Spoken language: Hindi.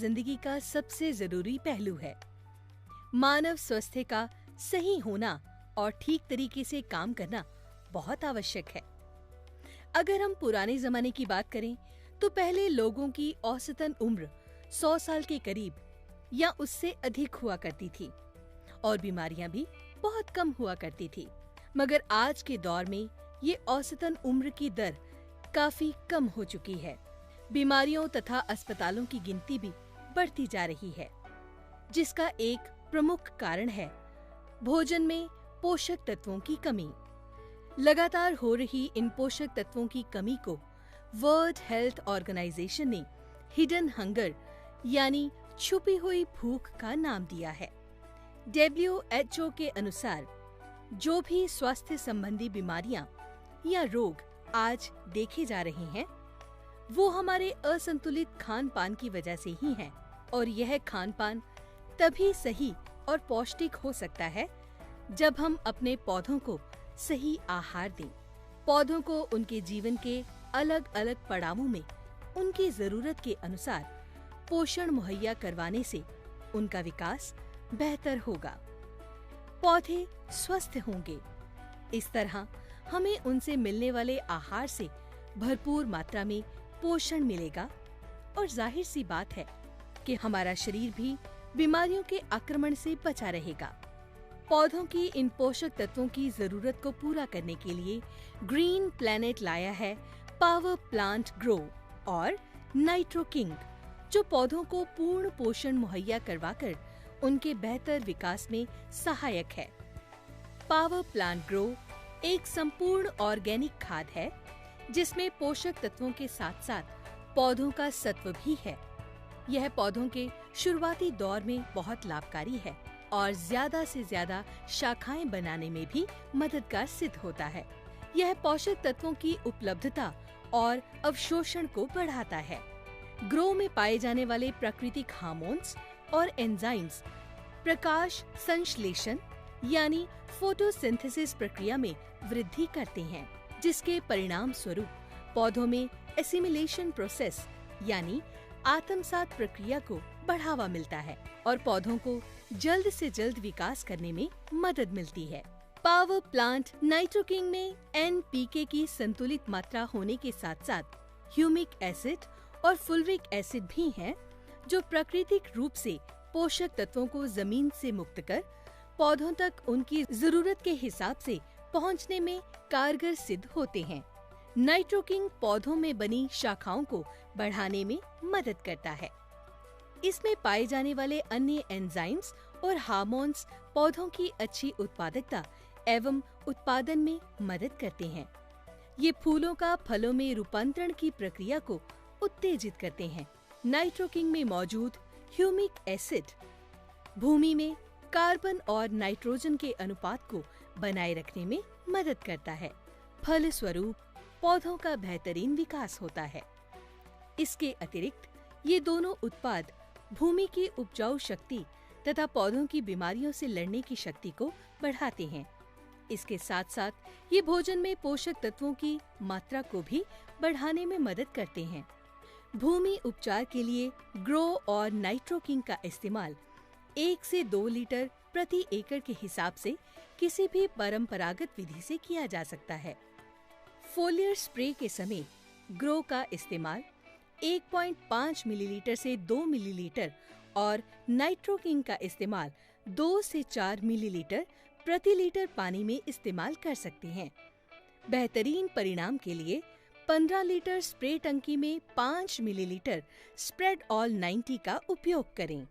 जिंदगी का सबसे जरूरी पहलू है। मानव स्वास्थ्य का सही होना और ठीक तरीके से काम करना बहुत आवश्यक है। अगर हम पुराने जमाने की बात करें तो पहले लोगों की औसतन उम्र 100 साल के करीब या उससे अधिक हुआ करती थी और बीमारियां भी बहुत कम हुआ करती थी। मगर आज के दौर में ये औसतन उम्र की दर काफी कम हो चुकी है। बीमारियों तथा अस्पतालों की गिनती भी बढ़ती जा रही है, जिसका एक प्रमुख कारण है भोजन में पोषक तत्वों की कमी। लगातार हो रही इन पोषक तत्वों की कमी को वर्ल्ड हेल्थ ऑर्गेनाइजेशन ने हिडन हंगर यानी छुपी हुई भूख का नाम दिया है। WHO के अनुसार जो भी स्वास्थ्य संबंधी बीमारियां या रोग आज देखे जा रहे हैं वो हमारे असंतुलित खान पान की वजह से ही है। और यह खान पान तभी सही और पौष्टिक हो सकता है जब हम अपने पौधों को सही आहार दें। पौधों को उनके जीवन के अलग अलग पड़ावों में उनकी जरूरत के अनुसार पोषण मुहैया करवाने से उनका विकास बेहतर होगा, पौधे स्वस्थ होंगे। इस तरह हमें उनसे मिलने वाले आहार से भरपूर मात्रा में पोषण मिलेगा और जाहिर सी बात है कि हमारा शरीर भी बीमारियों के आक्रमण से बचा रहेगा। पौधों की इन पोषक तत्वों की जरूरत को पूरा करने के लिए ग्रीन प्लैनेट लाया है पावर प्लांट ग्रो और नाइट्रो किंग, जो पौधों को पूर्ण पोषण मुहैया करवाकर उनके बेहतर विकास में सहायक है। पावर प्लांट ग्रो एक संपूर्ण ऑर्गेनिक खाद है जिसमें पोषक तत्वों के साथ साथ पौधों का सत्व भी है। यह पौधों के शुरुआती दौर में बहुत लाभकारी है और ज्यादा से ज्यादा शाखाएं बनाने में भी मददगार सिद्ध होता है। यह पोषक तत्वों की उपलब्धता और अवशोषण को बढ़ाता है। ग्रो में पाए जाने वाले प्राकृतिक हार्मोन्स और एंजाइम्स प्रकाश संश्लेषण यानी फोटोसिंथेसिस प्रक्रिया में वृद्धि करते हैं, जिसके परिणाम स्वरूप पौधों में एसिमिलेशन प्रोसेस यानी आत्मसात प्रक्रिया को बढ़ावा मिलता है और पौधों को जल्द से जल्द विकास करने में मदद मिलती है। पावर प्लांट नाइट्रो किंग में NPK की संतुलित मात्रा होने के साथ साथ ह्यूमिक एसिड और फुल्विक एसिड भी है, जो प्राकृतिक रूप से पोषक तत्वों को जमीन से मुक्त कर पौधों तक उनकी जरूरत के हिसाब से पहुंचने में कारगर सिद्ध होते हैं। नाइट्रो किंग पौधों में बनी शाखाओं को बढ़ाने में मदद करता है। इसमें पाए जाने वाले अन्य एंजाइम्स और हार्मोन्स पौधों की अच्छी उत्पादकता एवं उत्पादन में मदद करते हैं। ये फूलों का फलों में रूपांतरण की प्रक्रिया को उत्तेजित करते हैं। नाइट्रो किंग में मौजूद ह्यूमिक एसिड भूमि में कार्बन और नाइट्रोजन के अनुपात को बनाए रखने में मदद करता है। फलस्वरूप पौधों का बेहतरीन विकास होता है। इसके अतिरिक्त ये दोनों उत्पाद भूमि की उपजाऊ शक्ति तथा पौधों की बीमारियों से लड़ने की शक्ति को बढ़ाते हैं। इसके साथ साथ ये भोजन में पोषक तत्वों की मात्रा को भी बढ़ाने में मदद करते हैं। भूमि उपचार के लिए ग्रो और नाइट्रो किंग का इस्तेमाल 1 से 2 लीटर प्रति एकड़ के हिसाब से किसी भी परंपरागत विधि से किया जा सकता है। फोलियर स्प्रे के समय ग्रो का इस्तेमाल 1.5 मिलीलीटर से 2 मिलीलीटर और नाइट्रो किंग का इस्तेमाल 2 से 4 मिलीलीटर प्रति लीटर पानी में इस्तेमाल कर सकते हैं। बेहतरीन परिणाम के लिए 15 लीटर स्प्रे टंकी में 5 मिलीलीटर स्प्रेड ऑल 90 का उपयोग करें।